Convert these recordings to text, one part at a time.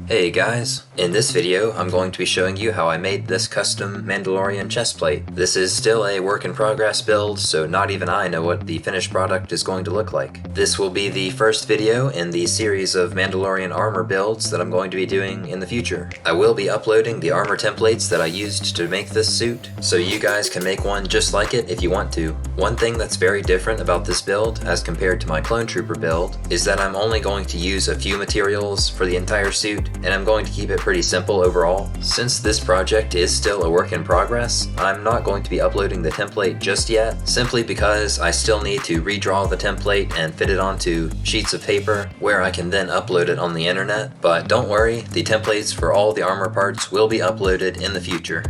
Hey guys, in this video I'm going to be showing you how I made this custom Mandalorian chest plate. This is still a work in progress build, so not even I know what the finished product is going to look like. This will be the first video in the series of Mandalorian armor builds that I'm going to be doing in the future. I will be uploading the armor templates that I used to make this suit, so you guys can make one just like it if you want to. One thing that's very different about this build as compared to my clone trooper build is that I'm only going to use a few materials for the entire suit, and I'm going to keep it pretty simple overall. Since this project is still a work in progress, I'm not going to be uploading the template just yet, simply because I still need to redraw the template and fit it onto sheets of paper where I can then upload it on the internet. But don't worry, the templates for all the armor parts will be uploaded in the future.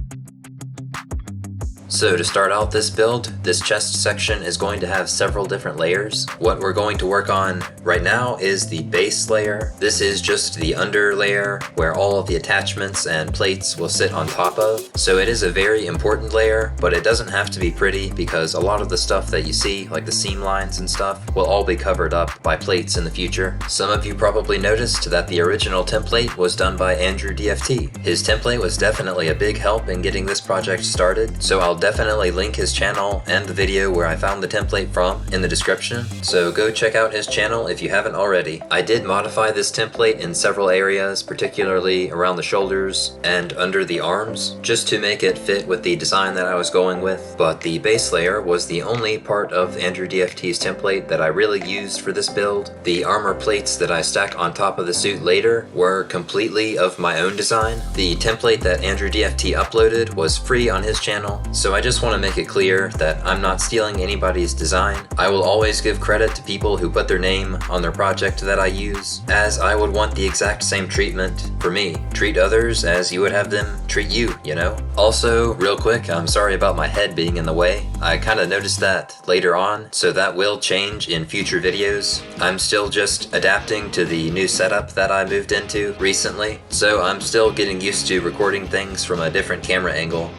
So to start out this build, this chest section is going to have several different layers. What we're going to work on right now is the base layer. This is just the under layer where all of the attachments and plates will sit on top of. So it is a very important layer, but it doesn't have to be pretty because a lot of the stuff that you see, like the seam lines and stuff, will all be covered up by plates in the future. Some of you probably noticed that the original template was done by Andrew DFT. His template was definitely a big help in getting this project started, so I'll definitely link his channel and the video where I found the template from in the description, so go check out his channel if you haven't already. I did modify this template in several areas, particularly around the shoulders and under the arms, just to make it fit with the design that I was going with, but the base layer was the only part of Andrew DFT's template that I really used for this build. The armor plates that I stacked on top of the suit later were completely of my own design. The template that Andrew DFT uploaded was free on his channel, so I just want to make it clear that I'm not stealing anybody's design. I will always give credit to people who put their name on their project that I use, as I would want the exact same treatment for me. Treat others as you would have them treat you, you know? Also, real quick, I'm sorry about my head being in the way. I kinda noticed that later on, so that will change in future videos. I'm still just adapting to the new setup that I moved into recently, so I'm still getting used to recording things from a different camera angle.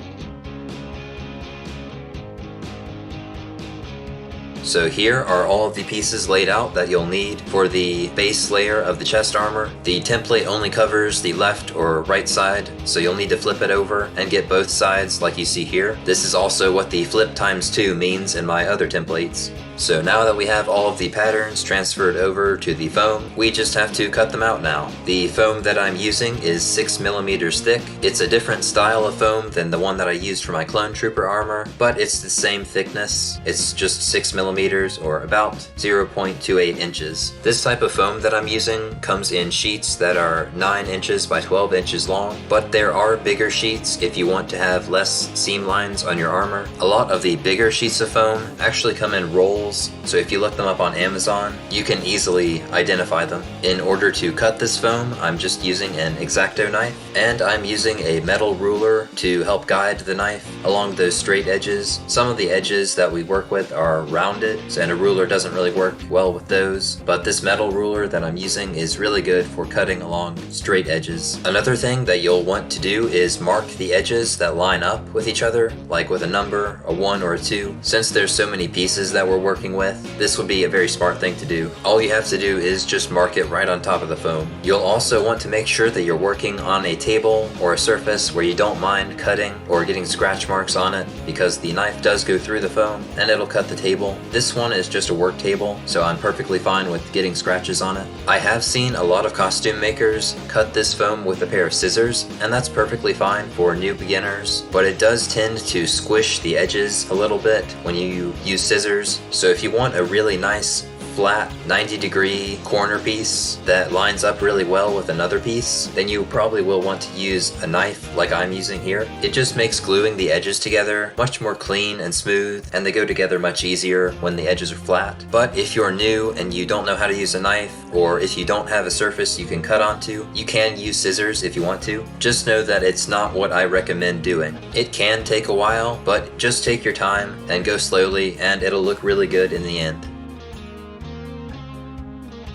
So here are all of the pieces laid out that you'll need for the base layer of the chest armor. The template only covers the left or right side, so you'll need to flip it over and get both sides like you see here. This is also what the flip times 2 means in my other templates. So now that we have all of the patterns transferred over to the foam, we just have to cut them out now. The foam that I'm using is 6mm thick. It's a different style of foam than the one that I used for my clone trooper armor, but it's the same thickness. It's just 6mm or about 0.28 inches. This type of foam that I'm using comes in sheets that are 9 inches by 12 inches long, but there are bigger sheets if you want to have less seam lines on your armor. A lot of the bigger sheets of foam actually come in rolls, so if you look them up on Amazon, you can easily identify them. In order to cut this foam, I'm just using an X-Acto knife, and I'm using a metal ruler to help guide the knife along those straight edges. Some of the edges that we work with are rounded, and a ruler doesn't really work well with those, but this metal ruler that I'm using is really good for cutting along straight edges. Another thing that you'll want to do is mark the edges that line up with each other, like with a number, a 1 or a 2. Since there's so many pieces that we're working with, this would be a very smart thing to do. All you have to do is just mark it right on top of the foam. You'll also want to make sure that you're working on a table or a surface where you don't mind cutting or getting scratch marks on it, because the knife does go through the foam and it'll cut the table. This one is just a work table, so I'm perfectly fine with getting scratches on it. I have seen a lot of costume makers cut this foam with a pair of scissors, and that's perfectly fine for new beginners, but it does tend to squish the edges a little bit when you use scissors. So if you want a really nice flat 90-degree corner piece that lines up really well with another piece, then you probably will want to use a knife like I'm using here. It just makes gluing the edges together much more clean and smooth, and they go together much easier when the edges are flat. But if you're new and you don't know how to use a knife, or if you don't have a surface you can cut onto, you can use scissors if you want to. Just know that it's not what I recommend doing. It can take a while, but just take your time and go slowly, and it'll look really good in the end.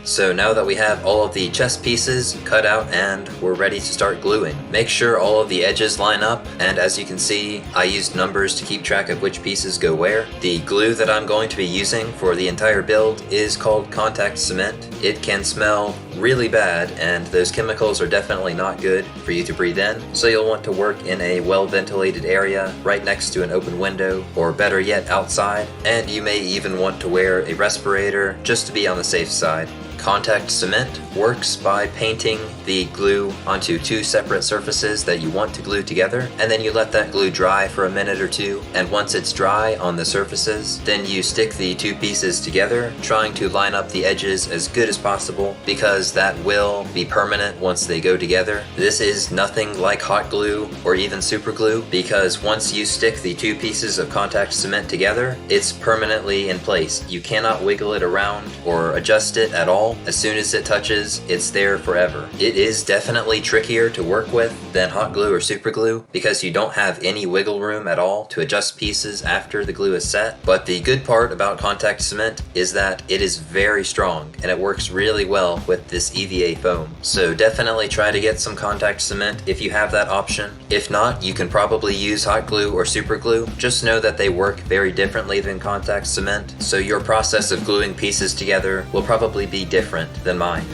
So now that we have all of the chest pieces cut out and we're ready to start gluing, make sure all of the edges line up, and as you can see, I used numbers to keep track of which pieces go where. The glue that I'm going to be using for the entire build is called contact cement. It can smell really bad, and those chemicals are definitely not good for you to breathe in, so you'll want to work in a well-ventilated area right next to an open window, or better yet, outside, and you may even want to wear a respirator just to be on the safe side. Contact cement works by painting the glue onto two separate surfaces that you want to glue together, and then you let that glue dry for a minute or two, and once it's dry on the surfaces, then you stick the two pieces together, trying to line up the edges as good as possible, because that will be permanent once they go together. This is nothing like hot glue or even super glue, because once you stick the two pieces of contact cement together, it's permanently in place. You cannot wiggle it around or adjust it at all. As soon as it touches, it's there forever. It is definitely trickier to work with than hot glue or super glue because you don't have any wiggle room at all to adjust pieces after the glue is set. But the good part about contact cement is that it is very strong and it works really well with this EVA foam. So definitely try to get some contact cement if you have that option. If not, you can probably use hot glue or super glue. Just know that they work very differently than contact cement, so your process of gluing pieces together will probably be different than mine.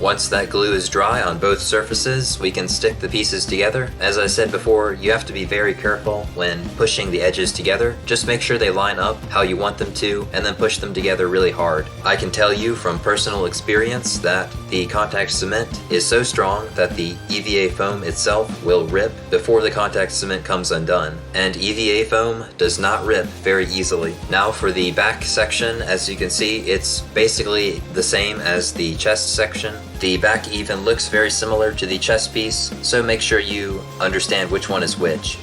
Once that glue is dry on both surfaces, we can stick the pieces together. As I said before, you have to be very careful when pushing the edges together. Just make sure they line up how you want them to, and then push them together really hard. I can tell you from personal experience that the contact cement is so strong that the EVA foam itself will rip before the contact cement comes undone. And EVA foam does not rip very easily. Now for the back section, as you can see, it's basically the same as the chest section. The back even looks very similar to the chest piece, so make sure you understand which one is which.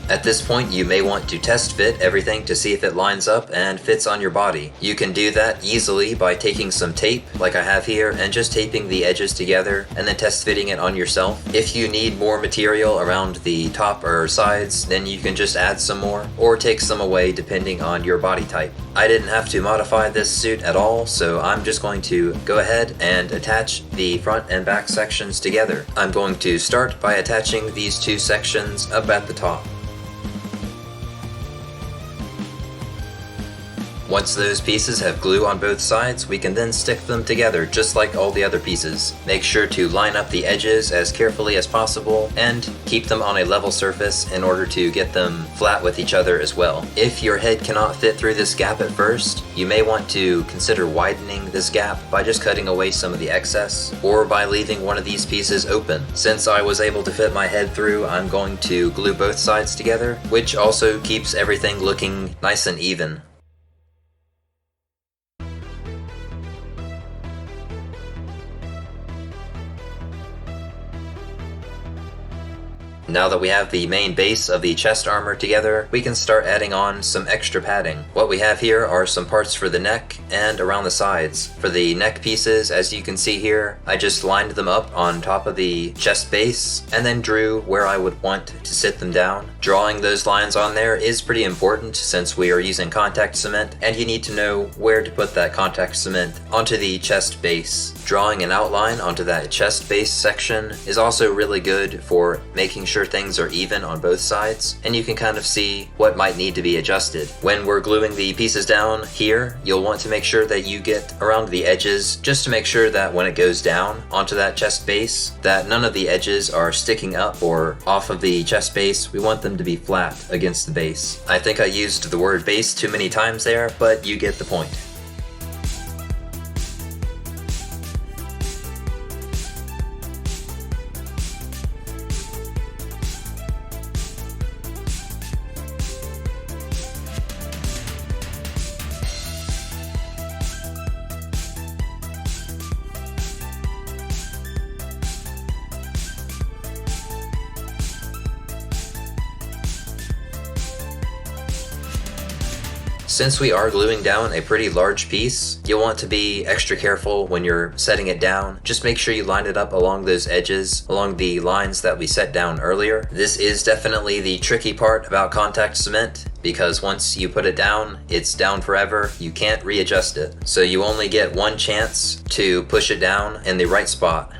At this point, you may want to test fit everything to see if it lines up and fits on your body. You can do that easily by taking some tape, like I have here, and just taping the edges together and then test fitting it on yourself. If you need more material around the top or sides, then you can just add some more, or take some away depending on your body type. I didn't have to modify this suit at all, so I'm just going to go ahead and attach the front and back sections together. I'm going to start by attaching these two sections up at the top. Once those pieces have glue on both sides, we can then stick them together just like all the other pieces. Make sure to line up the edges as carefully as possible and keep them on a level surface in order to get them flat with each other as well. If your head cannot fit through this gap at first, you may want to consider widening this gap by just cutting away some of the excess, or by leaving one of these pieces open. Since I was able to fit my head through, I'm going to glue both sides together, which also keeps everything looking nice and even. Now that we have the main base of the chest armor together, we can start adding on some extra padding. What we have here are some parts for the neck and around the sides. For the neck pieces, as you can see here, I just lined them up on top of the chest base and then drew where I would want to sit them down. Drawing those lines on there is pretty important since we are using contact cement, and you need to know where to put that contact cement onto the chest base. Drawing an outline onto that chest base section is also really good for making sure things are even on both sides, and you can kind of see what might need to be adjusted. When we're gluing the pieces down here, you'll want to make sure that you get around the edges just to make sure that when it goes down onto that chest base, that none of the edges are sticking up or off of the chest base. We want them to be flat against the base. I think I used the word base too many times there, but you get the point. Since we are gluing down a pretty large piece, you'll want to be extra careful when you're setting it down. Just make sure you line it up along those edges, along the lines that we set down earlier. This is definitely the tricky part about contact cement, because once you put it down, it's down forever. You can't readjust it. So you only get one chance to push it down in the right spot.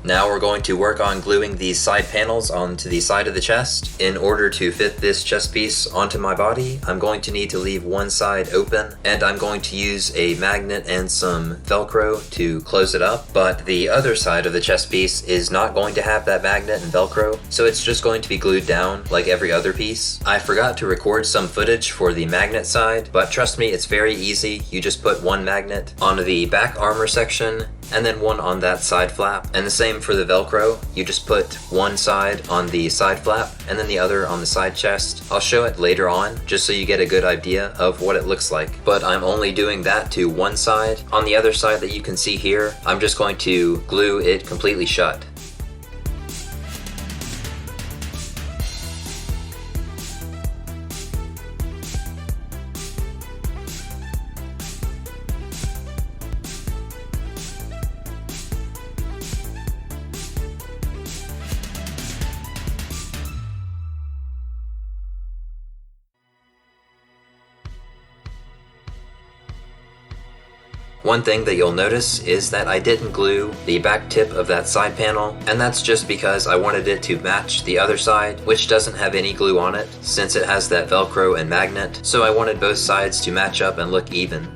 Now we're going to work on gluing these side panels onto the side of the chest. In order to fit this chest piece onto my body, I'm going to need to leave one side open, and I'm going to use a magnet and some Velcro to close it up, but the other side of the chest piece is not going to have that magnet and Velcro, so it's just going to be glued down like every other piece. I forgot to record some footage for the magnet side, but trust me, it's very easy. You just put one magnet on the back armor section, and then one on that side flap. And the same for the Velcro. You just put one side on the side flap and then the other on the side chest. I'll show it later on just so you get a good idea of what it looks like. But I'm only doing that to one side. On the other side that you can see here, I'm just going to glue it completely shut. One thing that you'll notice is that I didn't glue the back tip of that side panel, and that's just because I wanted it to match the other side, which doesn't have any glue on it since it has that Velcro and magnet, so I wanted both sides to match up and look even.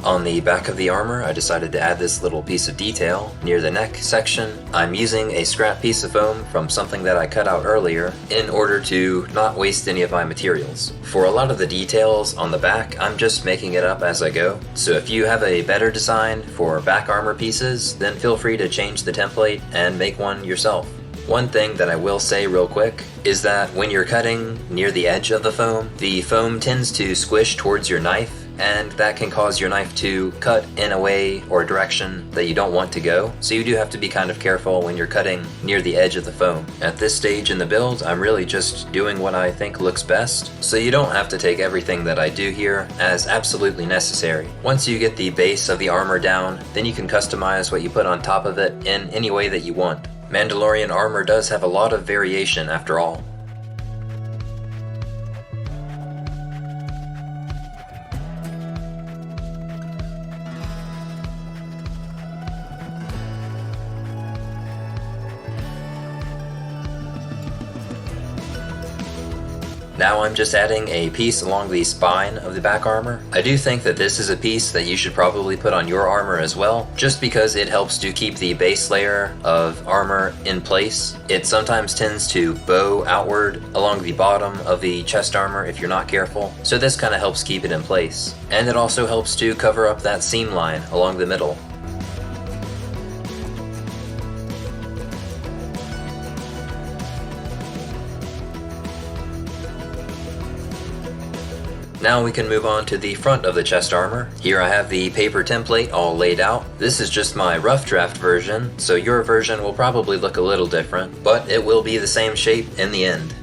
On the back of the armor, I decided to add this little piece of detail. Near the neck section, I'm using a scrap piece of foam from something that I cut out earlier in order to not waste any of my materials. For a lot of the details on the back, I'm just making it up as I go. So if you have a better design for back armor pieces, then feel free to change the template and make one yourself. One thing that I will say real quick is that when you're cutting near the edge of the foam tends to squish towards your knife, and that can cause your knife to cut in a way or direction that you don't want to go. So you do have to be kind of careful when you're cutting near the edge of the foam. At this stage in the build, I'm really just doing what I think looks best, so you don't have to take everything that I do here as absolutely necessary. Once you get the base of the armor down, then you can customize what you put on top of it in any way that you want. Mandalorian armor does have a lot of variation after all. Now I'm just adding a piece along the spine of the back armor. I do think that this is a piece that you should probably put on your armor as well, just because it helps to keep the base layer of armor in place. It sometimes tends to bow outward along the bottom of the chest armor if you're not careful, so this kind of helps keep it in place. And it also helps to cover up that seam line along the middle. Now we can move on to the front of the chest armor. Here I have the paper template all laid out. This is just my rough draft version, so your version will probably look a little different, but it will be the same shape in the end.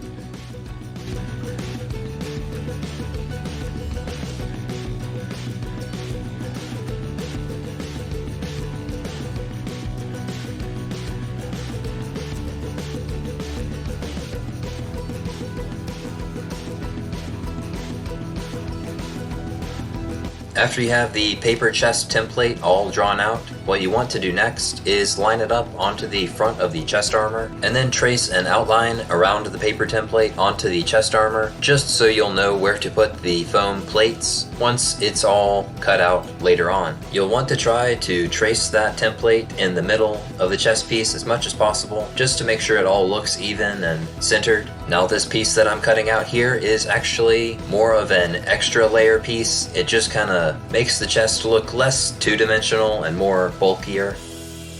After you have the paper chest template all drawn out, what you want to do next is line it up onto the front of the chest armor, and then trace an outline around the paper template onto the chest armor, just so you'll know where to put the foam plates once it's all cut out later on. You'll want to try to trace that template in the middle of the chest piece as much as possible, just to make sure it all looks even and centered. Now this piece that I'm cutting out here is actually more of an extra layer piece. It just kind of makes the chest look less two-dimensional and more bulkier.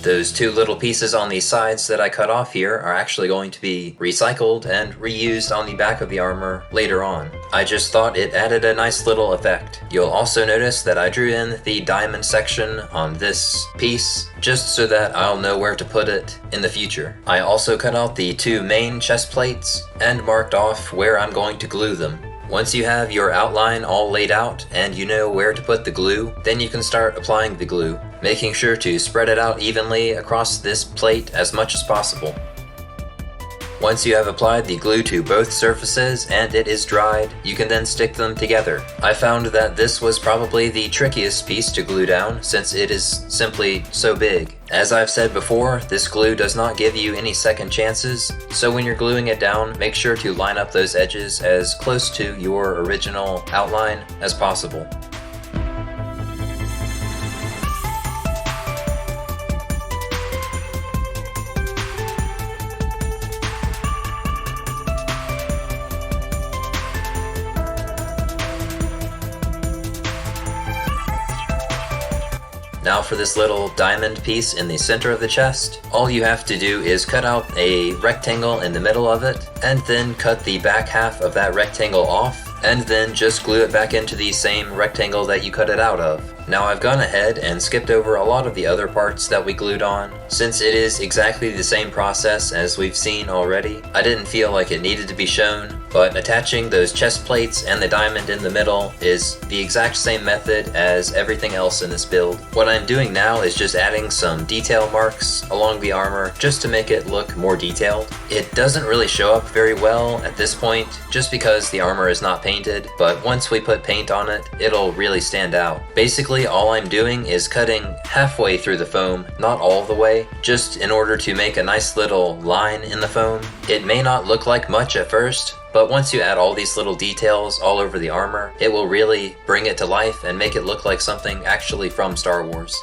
Those two little pieces on the sides that I cut off here are actually going to be recycled and reused on the back of the armor later on. I just thought it added a nice little effect. You'll also notice that I drew in the diamond section on this piece, just so that I'll know where to put it in the future. I also cut out the two main chest plates and marked off where I'm going to glue them. Once you have your outline all laid out and you know where to put the glue, then you can start applying the glue, making sure to spread it out evenly across this plate as much as possible. Once you have applied the glue to both surfaces and it is dried, you can then stick them together. I found that this was probably the trickiest piece to glue down since it is simply so big. As I've said before, this glue does not give you any second chances, so when you're gluing it down, make sure to line up those edges as close to your original outline as possible. Now for this little diamond piece in the center of the chest, all you have to do is cut out a rectangle in the middle of it, and then cut the back half of that rectangle off, and then just glue it back into the same rectangle that you cut it out of. Now I've gone ahead and skipped over a lot of the other parts that we glued on, since it is exactly the same process as we've seen already. I didn't feel like it needed to be shown, but attaching those chest plates and the diamond in the middle is the exact same method as everything else in this build. What I'm doing now is just adding some detail marks along the armor just to make it look more detailed. It doesn't really show up very well at this point just because the armor is not painted, but once we put paint on it, it'll really stand out. Basically, all I'm doing is cutting halfway through the foam, not all the way, just in order to make a nice little line in the foam. It may not look like much at first, but once you add all these little details all over the armor, it will really bring it to life and make it look like something actually from Star Wars.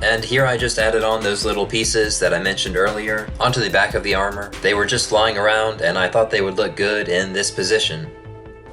And here I just added on those little pieces that I mentioned earlier onto the back of the armor. They were just lying around and I thought they would look good in this position.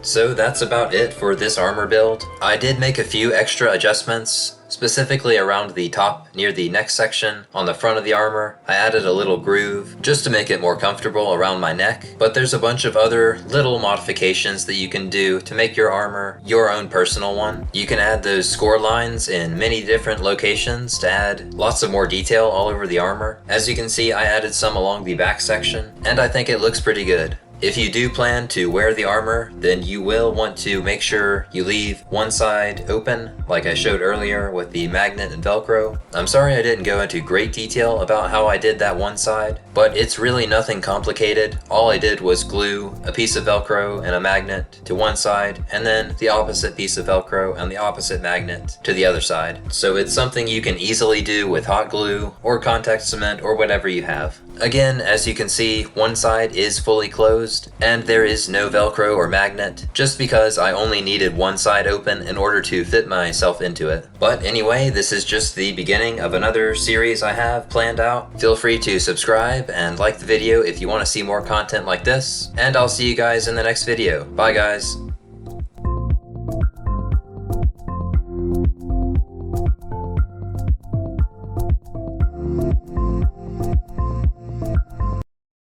So that's about it for this armor build. I did make a few extra adjustments, specifically around the top near the neck section on the front of the armor. I added a little groove just to make it more comfortable around my neck, but there's a bunch of other little modifications that you can do to make your armor your own personal one. You can add those score lines in many different locations to add lots of more detail all over the armor. As you can see, I added some along the back section, and I think it looks pretty good. If you do plan to wear the armor, then you will want to make sure you leave one side open, like I showed earlier with the magnet and Velcro. I'm sorry I didn't go into great detail about how I did that one side, but it's really nothing complicated. All I did was glue a piece of Velcro and a magnet to one side, and then the opposite piece of Velcro and the opposite magnet to the other side. So it's something you can easily do with hot glue or contact cement or whatever you have. Again, as you can see, one side is fully closed, and there is no Velcro or magnet, just because I only needed one side open in order to fit myself into it. But anyway, this is just the beginning of another series I have planned out. Feel free to subscribe and like the video if you want to see more content like this, and I'll see you guys in the next video. Bye guys!